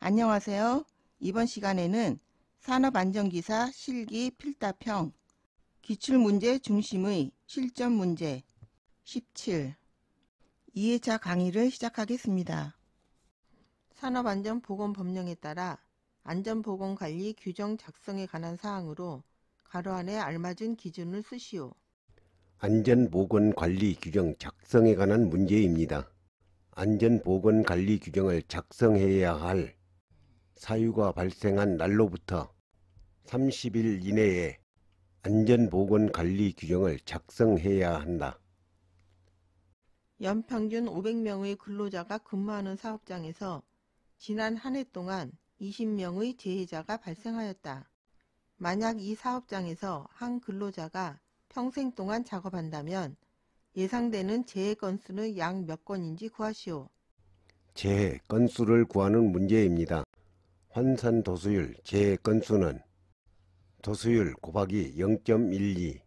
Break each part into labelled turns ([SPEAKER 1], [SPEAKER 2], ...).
[SPEAKER 1] 안녕하세요. 이번 시간에는 산업안전기사 실기 필답형 기출문제 중심의 실전 문제 17 2회차 강의를 시작하겠습니다. 산업안전보건법령에 따라 안전보건관리 규정 작성에 관한 사항으로 가로 안에 알맞은 기준을 쓰시오.
[SPEAKER 2] 안전보건관리 규정 작성에 관한 문제입니다. 안전보건관리 규정을 작성해야 할 사유가 발생한 날로부터 30일 이내에 안전보건관리 규정을 작성해야 한다.
[SPEAKER 1] 연평균 500명의 근로자가 근무하는 사업장에서 지난 한 해 동안 20명의 재해자가 발생하였다. 만약 이 사업장에서 한 근로자가 평생 동안 작업한다면 예상되는 재해 건수는 약 몇 건인지 구하시오.
[SPEAKER 2] 재해 건수를 구하는 문제입니다. 환산 도수율 재해 건수는 도수율 곱하기 0.12.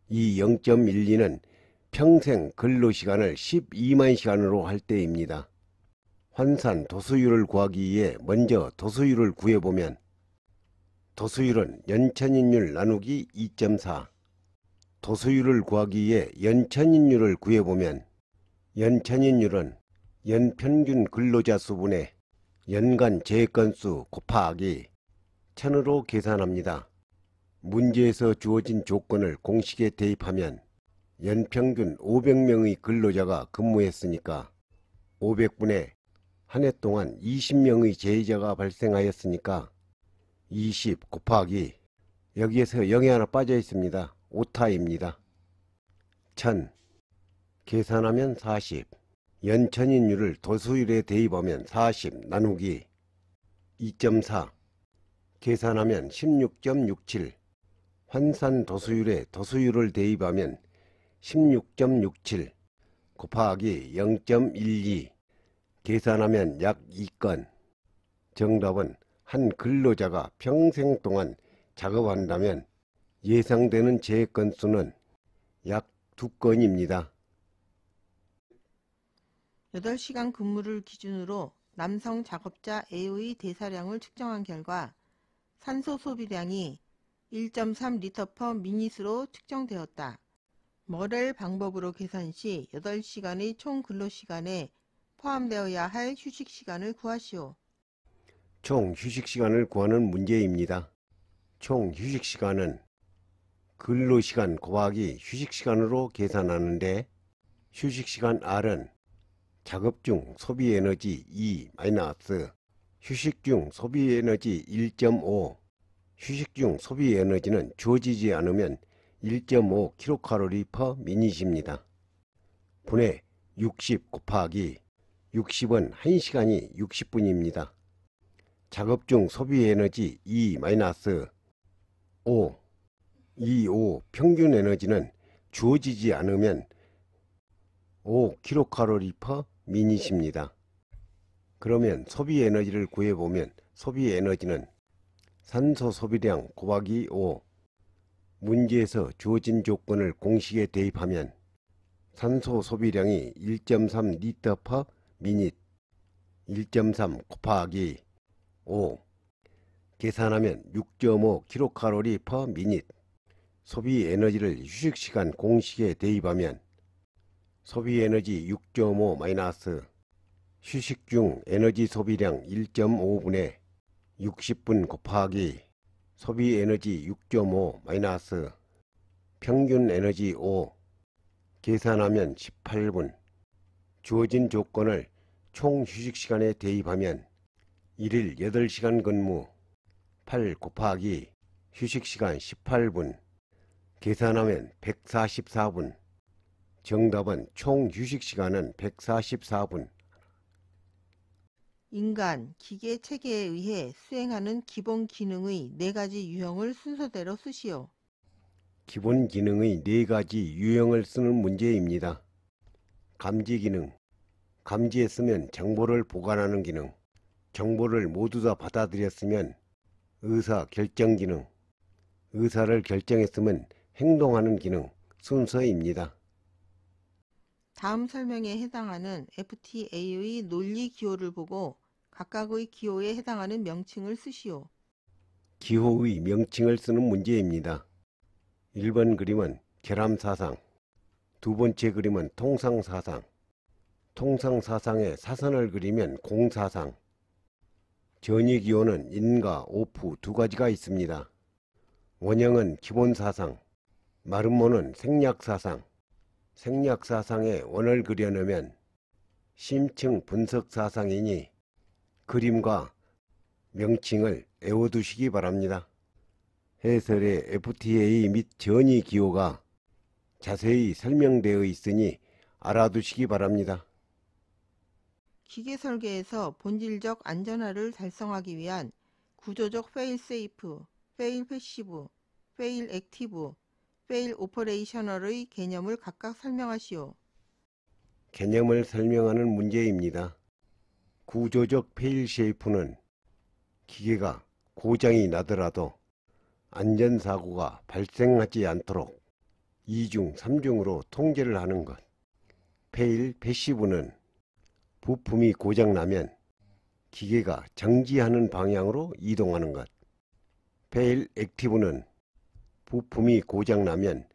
[SPEAKER 2] 이 0.12는 평생 근로시간을 12만 시간으로 할 때입니다. 환산 도수율을 구하기 위해 먼저 도수율을 구해보면 도수율은 연천인율 나누기 2.4. 도수율을 구하기 위해 연천인율을 구해보면 연천인율은 연평균 근로자 수분의 연간 재해 건수 곱하기 1000으로 계산합니다. 문제에서 주어진 조건을 공식에 대입하면 연평균 500명의 근로자가 근무했으니까 500분의 한 해 동안 20명의 재해자가 발생하였으니까 20 곱하기 여기에서 0이 하나 빠져 있습니다. 오타입니다. 1000 계산하면 40 연천인율을 도수율에 대입하면 40 나누기 2.4 계산하면 16.67 환산 도수율에 도수율을 대입하면 16.67 곱하기 0.12 계산하면 약 2건. 정답은 한 근로자가 평생 동안 작업한다면 예상되는 재해 건수는 약 2건입니다.
[SPEAKER 1] 8시간 근무를 기준으로 남성 작업자 A의 대사량을 측정한 결과 산소 소비량이 1.3L/min으로 측정되었다. 뭐를 방법으로 계산 시 8시간의 총 근로시간에 포함되어야 할 휴식시간을 구하시오.
[SPEAKER 2] 총 휴식시간을 구하는 문제입니다. 총 휴식시간은 근로시간 곱하기 휴식시간으로 계산하는데 휴식시간 R은 작업 중 소비에너지 2 마이너스 휴식 중 소비에너지 1.5 휴식 중 소비에너지는 주어지지 않으면 1.5kcal/min입니다. 분의 60 곱하기 60은 1시간이 60분입니다. 작업 중 소비에너지 2 마이너스 5 평균 에너지는 주어지지 않으면 5kcal/min입니다. 그러면 소비에너지를 구해보면 소비에너지는 산소 소비량 곱하기 5 문제에서 주어진 조건을 공식에 대입하면 산소 소비량이 1.3L/min 1.3 곱하기 5 계산하면 6.5kcal/min 소비에너지를 휴식시간 공식에 대입하면 소비에너지 6.5 마이너스 휴식 중 에너지 소비량 1.5분의 60분 곱하기 소비에너지 6.5 마이너스 평균 에너지 5 계산하면 18분. 주어진 조건을 총 휴식시간에 대입하면 1일 8시간 근무 8 곱하기 휴식시간 18분 계산하면 144분. 정답은 총 휴식시간은 144분.
[SPEAKER 1] 인간, 기계, 체계에 의해 수행하는 기본 기능의 4가지 유형을 순서대로 쓰시오.
[SPEAKER 2] 기본 기능의 4가지 유형을 쓰는 문제입니다. 감지 기능, 감지했으면 정보를 보관하는 기능, 정보를 모두 다 받아들였으면 의사 결정 기능, 의사를 결정했으면 행동하는 기능 순서입니다.
[SPEAKER 1] 다음 설명에 해당하는 FTA의 논리 기호를 보고 각각의 기호에 해당하는 명칭을 쓰시오.
[SPEAKER 2] 기호의 명칭을 쓰는 문제입니다. 1번 그림은 결함사상, 두 번째 그림은 통상사상, 통상사상에 사선을 그리면 공사상, 전이기호는 인과 오프 두 가지가 있습니다. 원형은 기본사상, 마름모는 생략사상, 생략사상에 원을 그려놓으면 심층 분석사상이니 그림과 명칭을 외워두시기 바랍니다. 해설의 FTA 및 전이기호가 자세히 설명되어 있으니 알아두시기 바랍니다.
[SPEAKER 1] 기계 설계에서 본질적 안전화를 달성하기 위한 구조적 페일 세이프, 페일 패시브, 페일 액티브, 페일 오퍼레이셔널의 개념을 각각 설명하시오.
[SPEAKER 2] 개념을 설명하는 문제입니다. 구조적 페일 쉐이프는 기계가 고장이 나더라도 안전사고가 발생하지 않도록 2중, 3중으로 통제를 하는 것. 페일 패시브는 부품이 고장나면 기계가 정지하는 방향으로 이동하는 것. 페일 액티브는 부품이 고장나면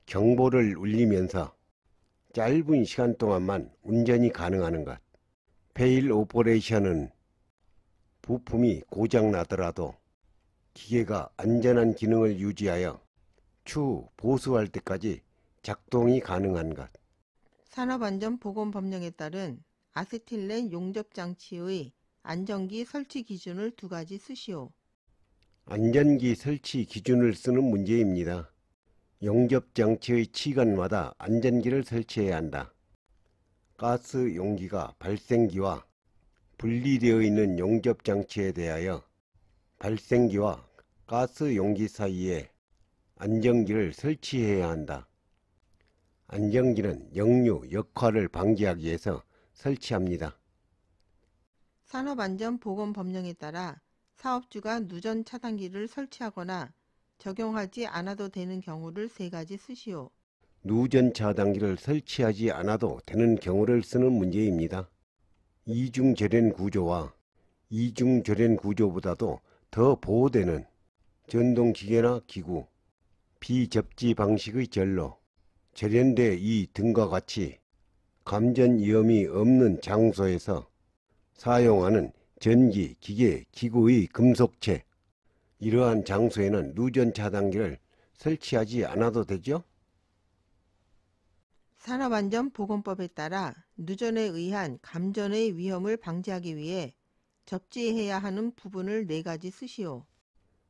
[SPEAKER 2] 경보를 울리면서 짧은 시간 동안만 운전이 가능하는 것. 페일 오퍼레이션은 부품이 고장나더라도 기계가 안전한 기능을 유지하여 추후 보수할 때까지 작동이 가능한 것.
[SPEAKER 1] 산업안전보건법령에 따른 아세틸렌 용접장치의 안전기 설치 기준을 두 가지 쓰시오.
[SPEAKER 2] 안전기 설치 기준을 쓰는 문제입니다. 용접장치의 치관마다 안전기를 설치해야 한다. 가스 용기가 발생기와 분리되어 있는 용접장치에 대하여 발생기와 가스 용기 사이에 안전기를 설치해야 한다. 안전기는 역류, 역화를 방지하기 위해서 설치합니다.
[SPEAKER 1] 산업안전보건법령에 따라 사업주가 누전 차단기를 설치하거나 적용하지 않아도 되는 경우를 세 가지 쓰시오.
[SPEAKER 2] 누전 차단기를 설치하지 않아도 되는 경우를 쓰는 문제입니다. 이중 절연 구조와 이중 절연 구조보다도 더 보호되는 전동기계나 기구, 비접지 방식의 전로, 절연대 이 등과 같이 감전 위험이 없는 장소에서 사용하는 전기, 기계, 기구의 금속체, 이러한 장소에는 누전 차단기를 설치하지 않아도 되죠?
[SPEAKER 1] 산업안전보건법에 따라 누전에 의한 감전의 위험을 방지하기 위해 접지해야 하는 부분을 네 가지 쓰시오.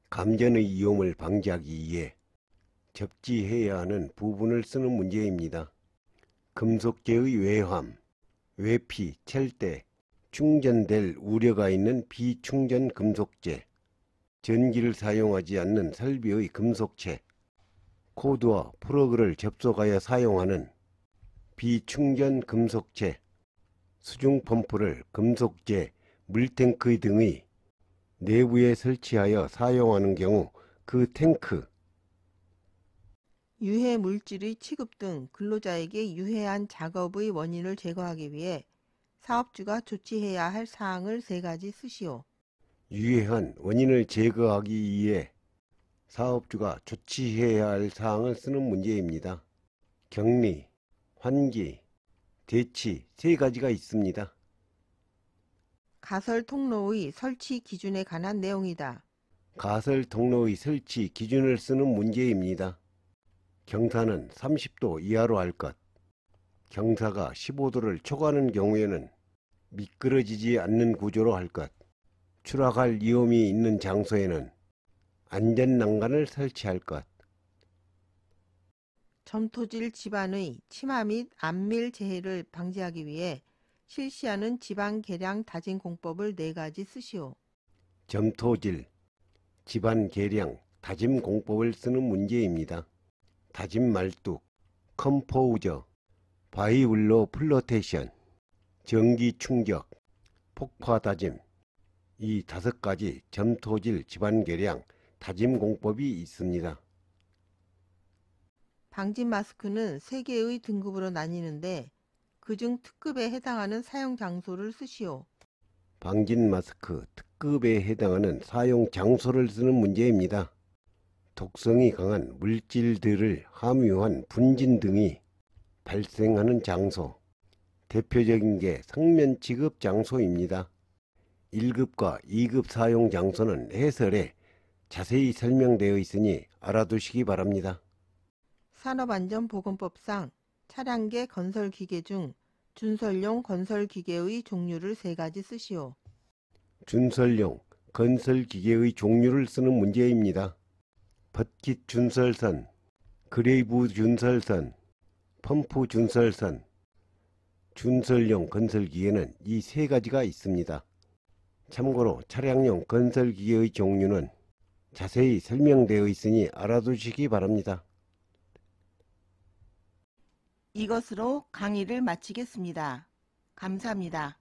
[SPEAKER 2] 감전의 위험을 방지하기 위해 접지해야 하는 부분을 쓰는 문제입니다. 금속재의 외함, 외피, 찰때, 충전될 우려가 있는 비충전 금속재, 전기를 사용하지 않는 설비의 금속체, 코드와 플러그를 접속하여 사용하는 비충전 금속체, 수중 펌프를 금속재, 물탱크 등의 내부에 설치하여 사용하는 경우 그 탱크,
[SPEAKER 1] 유해 물질의 취급 등 근로자에게 유해한 작업의 원인을 제거하기 위해 사업주가 조치해야 할 사항을 세 가지 쓰시오.
[SPEAKER 2] 유해한 원인을 제거하기 위해 사업주가 조치해야 할 사항을 쓰는 문제입니다. 격리, 환기, 대치 세 가지가 있습니다.
[SPEAKER 1] 가설 통로의 설치 기준에 관한 내용이다.
[SPEAKER 2] 가설 통로의 설치 기준을 쓰는 문제입니다. 경사는 30도 이하로 할 것. 경사가 15도를 초과하는 경우에는 미끄러지지 않는 구조로 할 것. 추락할 위험이 있는 장소에는 안전난간을 설치할 것.
[SPEAKER 1] 점토질 집안의 침하 및 안밀 재해를 방지하기 위해 실시하는 지방 계량 다진 공법을 네 가지 쓰시오.
[SPEAKER 2] 점토질, 집안 계량, 다짐 공법을 쓰는 문제입니다. 다짐 말뚝, 컴포우저, 바이블로 플로테이션, 전기 충격, 폭파 다짐, 이 다섯 가지 점토질 집안 계량 다짐 공법이 있습니다.
[SPEAKER 1] 방진 마스크는 세 개의 등급으로 나뉘는데 그중 특급에 해당하는 사용 장소를 쓰시오.
[SPEAKER 2] 방진 마스크 특급에 해당하는 사용 장소를 쓰는 문제입니다. 독성이 강한 물질들을 함유한 분진 등이 발생하는 장소, 대표적인 게 성면 취급 장소입니다. 1급과 2급 사용 장소는 해설에 자세히 설명되어 있으니 알아두시기 바랍니다.
[SPEAKER 1] 산업안전보건법상 차량계 건설기계 중 준설용 건설기계의 종류를 3가지 쓰시오.
[SPEAKER 2] 준설용 건설기계의 종류를 쓰는 문제입니다. 버킷 준설선, 그레이브 준설선, 펌프 준설선, 준설용 건설기계는 이 3가지가 있습니다. 참고로 차량용 건설기계의 종류는 자세히 설명되어 있으니 알아두시기 바랍니다.
[SPEAKER 1] 이것으로 강의를 마치겠습니다. 감사합니다.